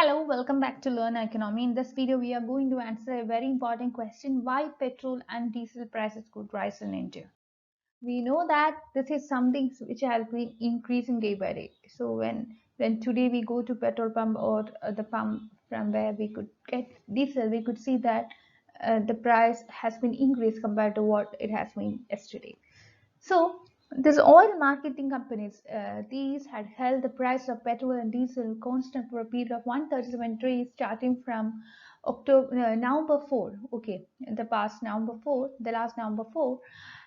Hello, welcome back to Learn Economy. In this video, we are going to answer a very important question: why petrol and diesel prices could rise in India. We know that this is something which has been increasing day by day. So when today we go to petrol pump or the pump from where we could get diesel, we could see that the price has been increased compared to what it has been yesterday. So these oil marketing companies, these had held the price of petrol and diesel constant for a period of 137 days starting from November 4. Okay, the past November 4, the last November 4.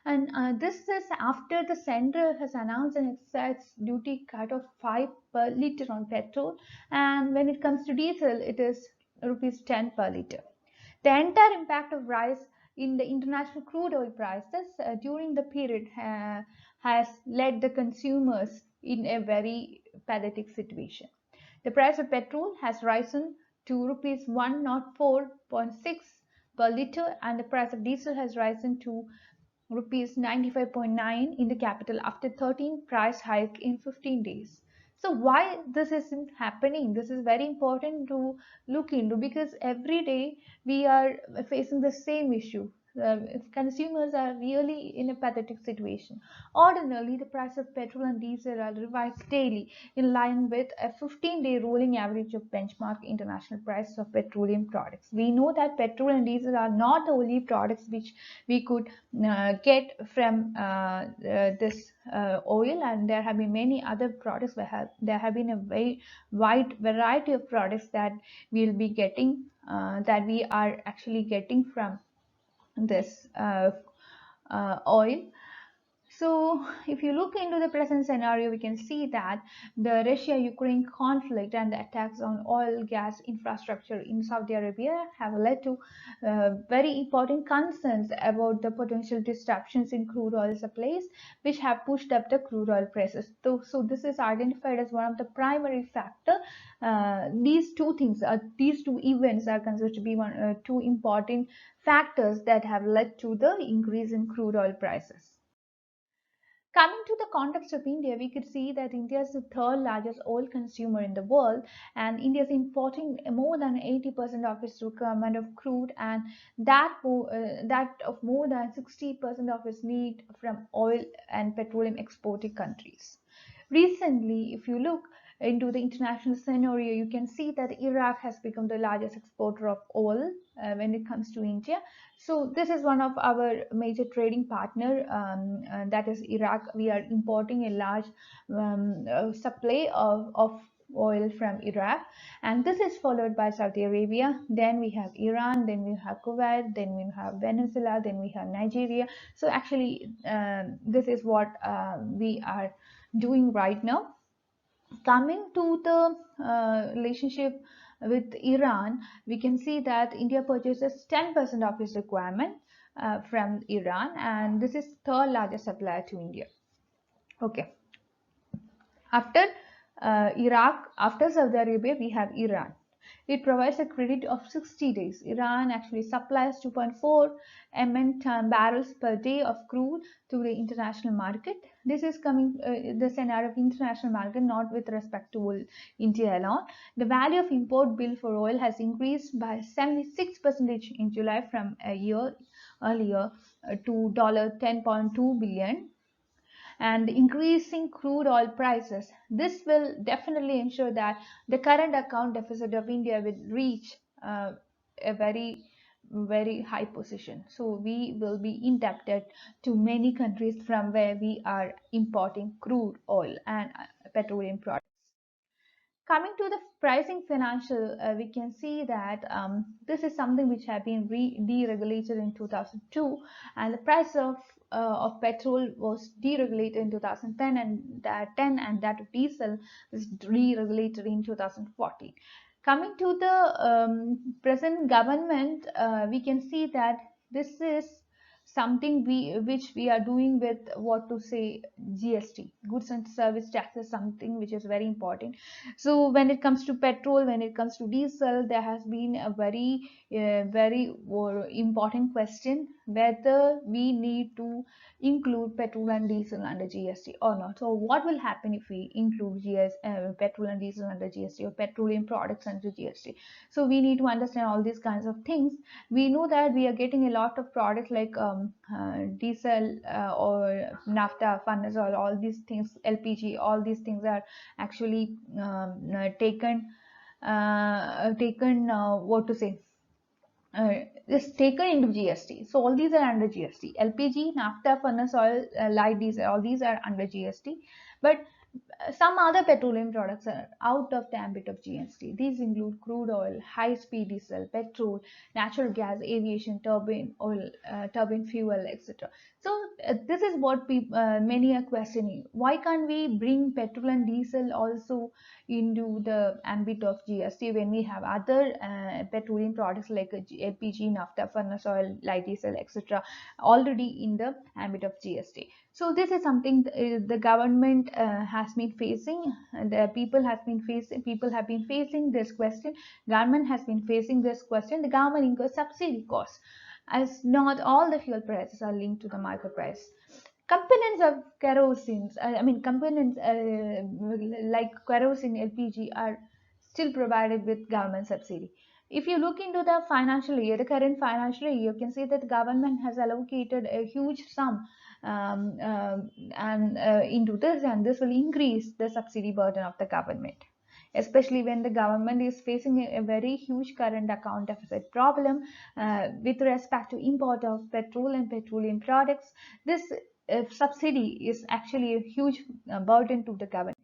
And this is after the center has announced an excise duty cut of 5 per liter on petrol. And when it comes to diesel, it is rupees 10 per liter. The entire impact of rise in the international crude oil prices during the period has led the consumers in a very pathetic situation. The price of petrol has risen to rupees 104.6 per liter, and the price of diesel has risen to rupees 95.9 in the capital after 13 price hike in 15 days. So why this isn't happening? This is very important to look into, because every day we are facing the same issue. Consumers are really in a pathetic situation. Ordinarily, the price of petrol and diesel are revised daily in line with a 15-day rolling average of benchmark international prices of petroleum products. We know that petrol and diesel are not the only products which we could get from this oil, and there have been many other products. There have been a very wide variety of products that we'll be getting, that we are actually getting from this oil. So if you look into the present scenario, we can see that the Russia-Ukraine conflict and the attacks on oil gas infrastructure in Saudi Arabia have led to very important concerns about the potential disruptions in crude oil supplies, which have pushed up the crude oil prices. So this is identified as one of the primary factors. These two events are considered to be two important factors that have led to the increase in crude oil prices. Coming to the context of India, we could see that India is the third largest oil consumer in the world, and India is importing more than 80% of its requirement of crude, and that of more than 60% of its need from oil and petroleum exporting countries. Recently, if you look into the international scenario, you can see that Iraq has become the largest exporter of oil when it comes to India. So this is one of our major trading partner, that is Iraq. We are importing a large supply of oil from Iraq, and this is followed by Saudi Arabia. Then we have Iran, then we have Kuwait, then we have Venezuela, then we have Nigeria. So actually, this is what we are doing right now. Coming to the relationship with Iran, we can see that India purchases 10% of its requirement from Iran, and this is third largest supplier to India. Okay, after Iraq, after Saudi Arabia, we have Iran. It provides a credit of 60 days. Iran actually supplies 2.4 million barrels per day of crude to the international market. This is coming the scenario of international market, not with respect to India alone. The value of import bill for oil has increased by 76% in July from a year earlier to $10.2 billion, and increasing crude oil prices. This will definitely ensure that the current account deficit of India will reach a very high position. So we will be indebted to many countries from where we are importing crude oil and petroleum products. Coming to the pricing financial, we can see that this is something which had been deregulated in 2002, and the price of petrol was deregulated in 2010, and that of diesel was deregulated in 2014. Coming to the present government, we can see that this is something which we are doing with what to say GST, goods and service tax, is something which is very important. So when it comes to petrol, when it comes to diesel, there has been a very important question whether we need to include petrol and diesel under GST or not. So what will happen if we include petrol and diesel under GST, or petroleum products under GST? So we need to understand all these kinds of things. We know that we are getting a lot of products like diesel or naphtha, furnace oil, all these things, LPG, all these things are actually what to say, is taken into GST. So all these are under GST. LPG, naphtha, furnace oil, light diesel, all these are under GST. But some other petroleum products are out of the ambit of GST. These include crude oil, high-speed diesel, petrol, natural gas, aviation, turbine oil, turbine fuel, etc. So this is what many are questioning. Why can't we bring petrol and diesel also into the ambit of GST when we have other petroleum products like LPG, naphtha, furnace oil, light diesel, etc. already in the ambit of GST? So this is something the government has been facing, and people have been facing this question. Government has been facing this question. The government incurs subsidy costs, as not all the fuel prices are linked to the market price. Components of kerosene, components like kerosene, LPG are still provided with government subsidy. If you look into the financial year, the current financial year, you can see that the government has allocated a huge sum into this, and this will increase the subsidy burden of the government, especially when the government is facing a very huge current account deficit problem with respect to import of petrol and petroleum products. This subsidy is actually a huge burden to the government.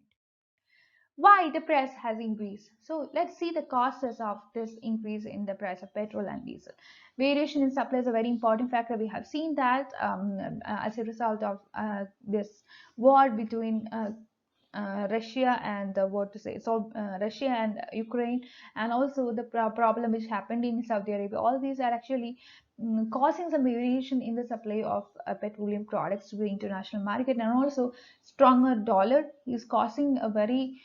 Why the price has increased? So let's see the causes of this increase in the price of petrol and diesel. Variation in supply is a very important factor. We have seen that as a result of this war between Russia and Russia and Ukraine, and also the problem which happened in Saudi Arabia. All these are actually causing some variation in the supply of petroleum products to the international market, and also stronger dollar is causing a very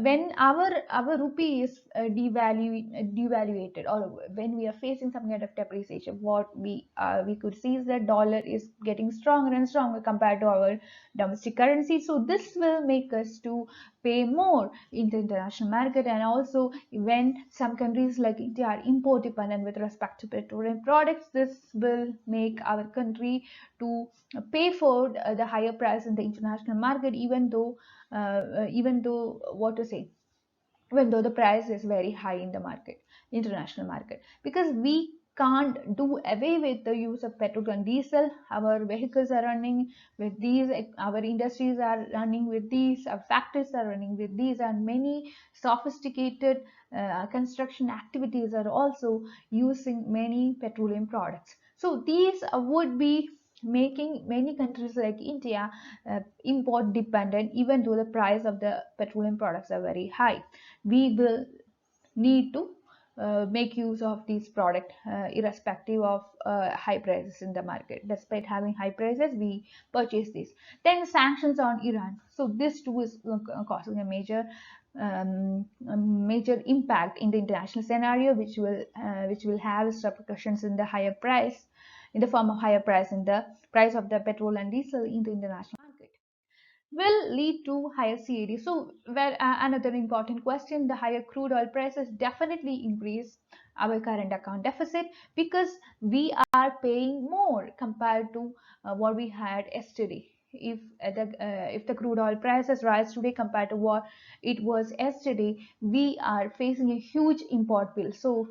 when our rupee is devaluated, or when we are facing some kind of depreciation, what we could see is that dollar is getting stronger and stronger compared to our domestic currency. So this will make us to pay more in the international market. And also when some countries like India are import dependent with respect to petroleum products, this will make our country to pay for the higher price in the international market, even though what to say, even though the price is very high in the market, international market, because we can't do away with the use of petrol and diesel. Our vehicles are running with these, our industries are running with these, our factories are running with these, and many sophisticated construction activities are also using many petroleum products. So these would be making many countries like India import dependent, even though the price of the petroleum products are very high. We will need to make use of these products irrespective of high prices in the market. Despite having high prices, we purchase these. Then sanctions on Iran. So this too is causing a major impact in the international scenario, which will have its repercussions in the higher price, in the form of higher price in the price of the petrol and diesel in the international market, will lead to higher CAD. So, where another important question, the higher crude oil prices definitely increase our current account deficit, because we are paying more compared to what we had yesterday. If the crude oil prices rise today compared to what it was yesterday, we are facing a huge import bill. So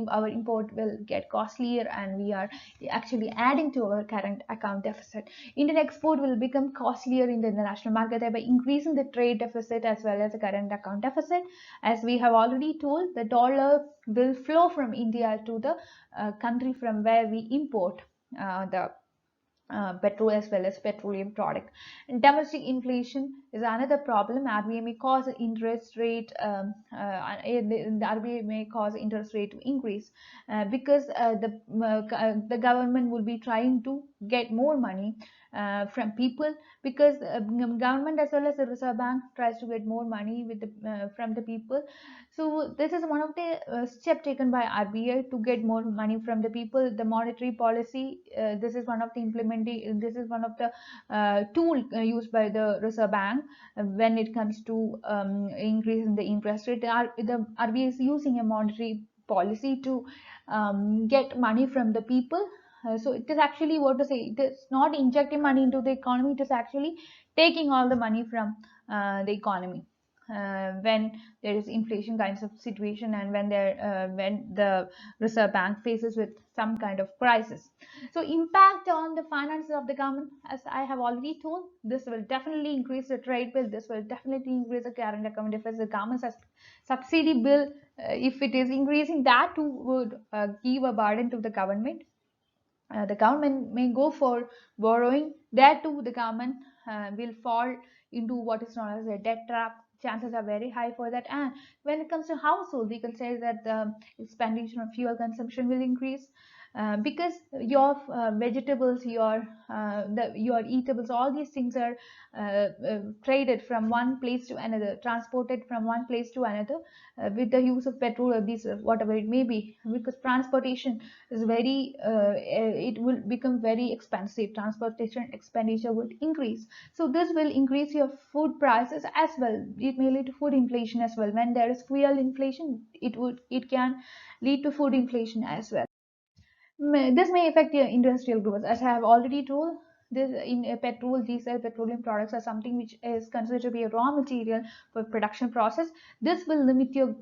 our import will get costlier, and we are actually adding to our current account deficit. Indian export will become costlier in the international market, thereby increasing the trade deficit as well as the current account deficit. As we have already told, the dollar will flow from India to the country from where we import the petrol as well as petroleum product. And domestic inflation is another problem. RBI may cause interest rate the RBI may cause interest rate to increase because the government will be trying to get more money from people, because government as well as the Reserve Bank tries to get more money with from the people. So this is one of the step taken by RBI to get more money from the people. The monetary policy, this is one of the implementing. This is one of the tool used by the Reserve Bank when it comes to increasing the interest rate. The RBI is using a monetary policy to get money from the people. So it is actually, what to say, it is not injecting money into the economy, it is actually taking all the money from the economy when there is inflation kinds of situation, and when the Reserve Bank faces with some kind of crisis. So impact on the finances of the government, as I have already told, this will definitely increase the trade bill, this will definitely increase the current account deficit. The government's subsidy bill, if it is increasing, that too would give a burden to the government. The government may go for borrowing. There too, the government will fall into what is known as a debt trap. Chances are very high for that. And when it comes to household, we can say that the expenditure on fuel consumption will increase because your vegetables, your eatables, all these things are traded from one place to another, transported from one place to another with the use of petrol or diesel, whatever it may be, because transportation is very it will become very expensive. Transportation expenditure would increase, so this will increase your food prices as well. It may lead to food inflation as well. When there is fuel inflation, it can lead to food inflation as well. This may affect your industrial growth. As I have already told, this in petrol, diesel, petroleum products are something which is considered to be a raw material for production process. This will limit your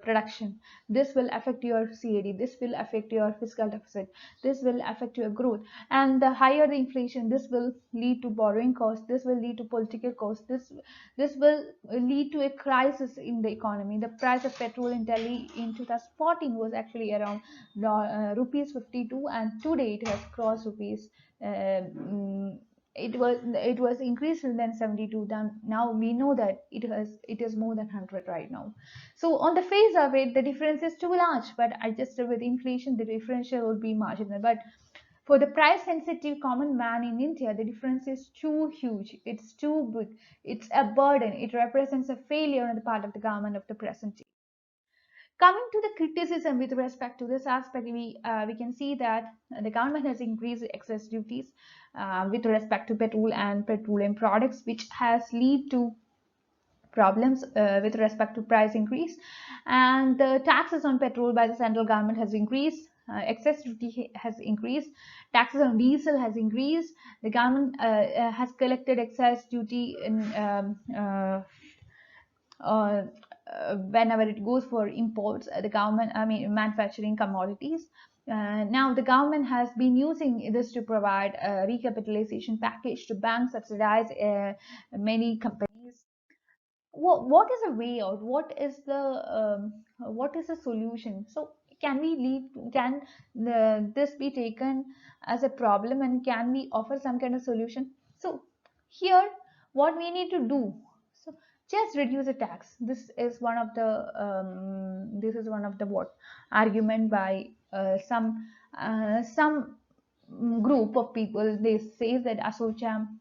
production. This will affect your CAD. This will affect your fiscal deficit. This will affect your growth. And the higher the inflation, this will lead to borrowing costs. This will lead to political costs. This will lead to a crisis in the economy. The price of petrol in Delhi in 2014 was actually around rupees 52, and today it has crossed rupees it was increased than 72. Now we know that it is more than 100 right now. So on the face of it, the difference is too large, but adjusted with inflation, the differential will be marginal. But for the price sensitive common man in India, the difference is too huge, it's too big, it's a burden, it represents a failure on the part of the government of the present. Coming to the criticism with respect to this aspect, we can see that the government has increased excess duties with respect to petrol and petroleum products, which has led to problems with respect to price increase. And the taxes on petrol by the central government has increased. Excess duty has increased. Taxes on diesel has increased. The government has collected excess duty in whenever it goes for imports, the government, I mean, manufacturing commodities. Now, the government has been using this to provide a recapitalization package to banks, subsidize many companies. What is a way out? What is the solution? So can we leave? Can this be taken as a problem, and can we offer some kind of solution? So here, what we need to do? So just reduce the tax. This is one of the what argument by some group of people. They say that Assocham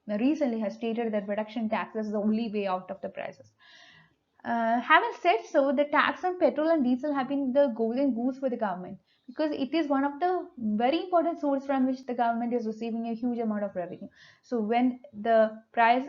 recently has stated that reduction taxes is the only way out of the prices. Having said so, the tax on petrol and diesel have been the golden goose for the government, because it is one of the very important source from which the government is receiving a huge amount of revenue. So when the price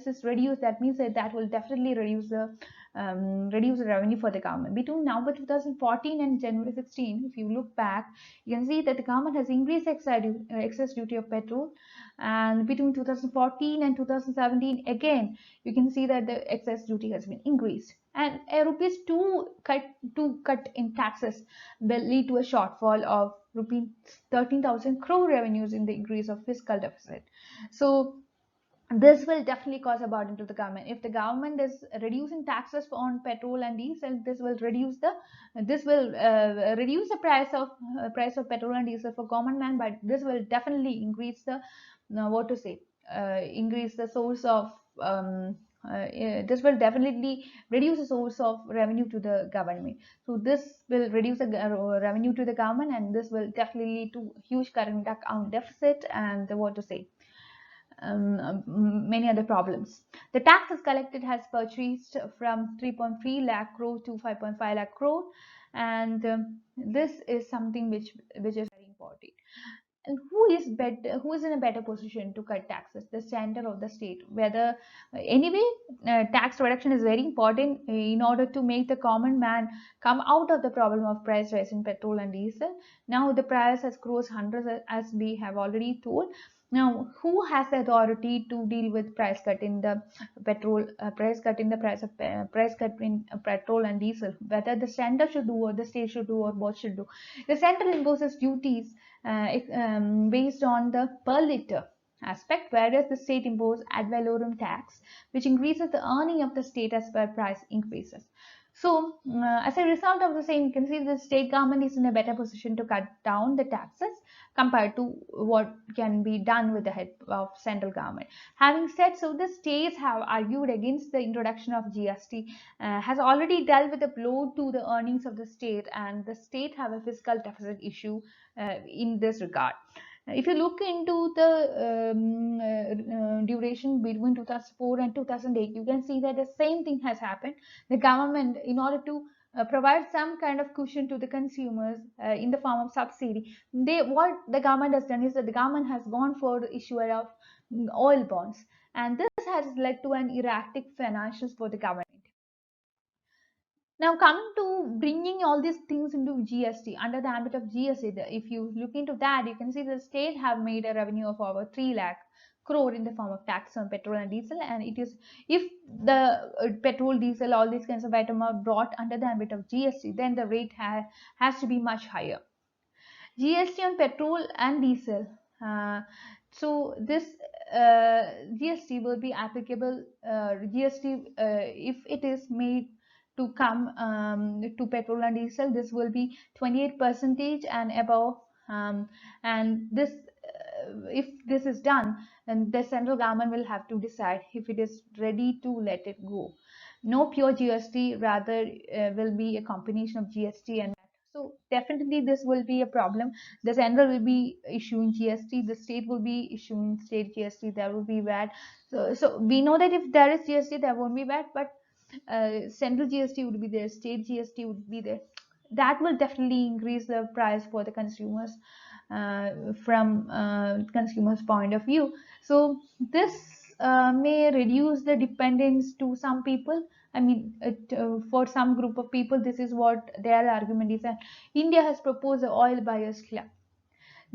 is reduced, that means that will definitely reduce the revenue for the government. Between November 2014 and January 16, if you look back, you can see that the government has increased excess duty of petrol, and between 2014 and 2017 again, you can see that the excess duty has been increased, and a rupees 2 cut in taxes will lead to a shortfall of rupees 13,000 crore revenues in the increase of fiscal deficit. So this will definitely cause a burden to the government. If the government is reducing taxes on petrol and diesel, this will reduce the price of petrol and diesel for common man, but this will definitely increase the what to say increase the source of this will definitely reduce the source of revenue to the government. So this will reduce the revenue to the government, and this will definitely lead to huge current account deficit and what to say many other problems. The taxes collected has purchased from 3.3 lakh crore to 5.5 lakh crore, and this is something which is very important. And who is in a better position to cut taxes, the center or the state? Whether anyway, tax reduction is very important in order to make the common man come out of the problem of price rise in petrol and diesel. Now the price has crossed hundreds, as we have already told. Now, who has the authority to deal with price cut in the petrol, price cut in the price cut in petrol and diesel? Whether the center should do, or the state should do, or both should do. The center imposes duties based on the per liter aspect, whereas the state imposes ad valorem tax, which increases the earning of the state as per price increases. So, as a result of the same, you can see the state government is in a better position to cut down the taxes compared to what can be done with the help of central government. Having said so, the states have argued against the introduction of GST, has already dealt with the blow to the earnings of the state, and the state have a fiscal deficit issue in this regard. If you look into the duration between 2004 and 2008, you can see that the same thing has happened. The government, in order to provide some kind of cushion to the consumers in the form of subsidy, what the government has done is that the government has gone for the issuer of oil bonds, and this has led to an erratic financials for the government. Now, coming to bringing all these things into GST, under the ambit of GST, if you look into that, you can see the state have made a revenue of over 3 lakh crore in the form of tax on petrol and diesel, and it is, if the petrol, diesel, all these kinds of items are brought under the ambit of GST, then the rate has to be much higher. GST on petrol and diesel. So this GST will be applicable. GST, if it is made to come to petrol and diesel, this will be 28% and above. And this, if this is done, then the central government will have to decide if it is ready to let it go. No pure GST, rather will be a combination of GST and VAT. So definitely this will be a problem. The central will be issuing GST, the state will be issuing state GST, there will be VAT. So we know that if there is GST, there won't be VAT, but central GST would be there, state GST would be there. That will definitely increase the price for the consumers from consumers' point of view. So this may reduce the dependence to some people. I mean, for some group of people, this is what their argument is. And India has proposed the oil buyers club.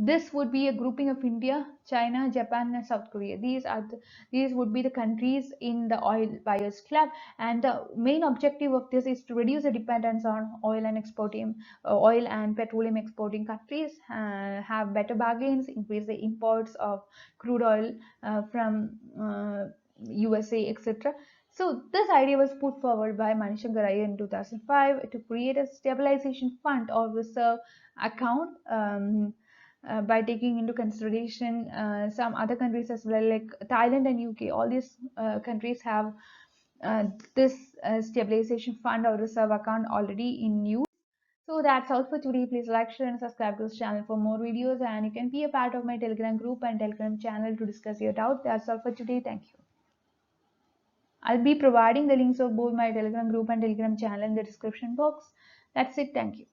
This would be a grouping of India, China, Japan, and South Korea. These would be the countries in the oil buyers club, and the main objective of this is to reduce the dependence on oil and petroleum exporting countries, have better bargains, increase the imports of crude oil from USA, etc. So this idea was put forward by Manishankar Iyer in 2005 to create a stabilization fund or reserve account. By taking into consideration some other countries as well, like Thailand and UK. All these countries have this stabilization fund or reserve account already in use. So that's all for today. Please like, share, and subscribe to this channel for more videos. And you can be a part of my Telegram group and Telegram channel to discuss your doubt. That's all for today. Thank you. I'll be providing the links of both my Telegram group and Telegram channel in the description box. That's it. Thank you.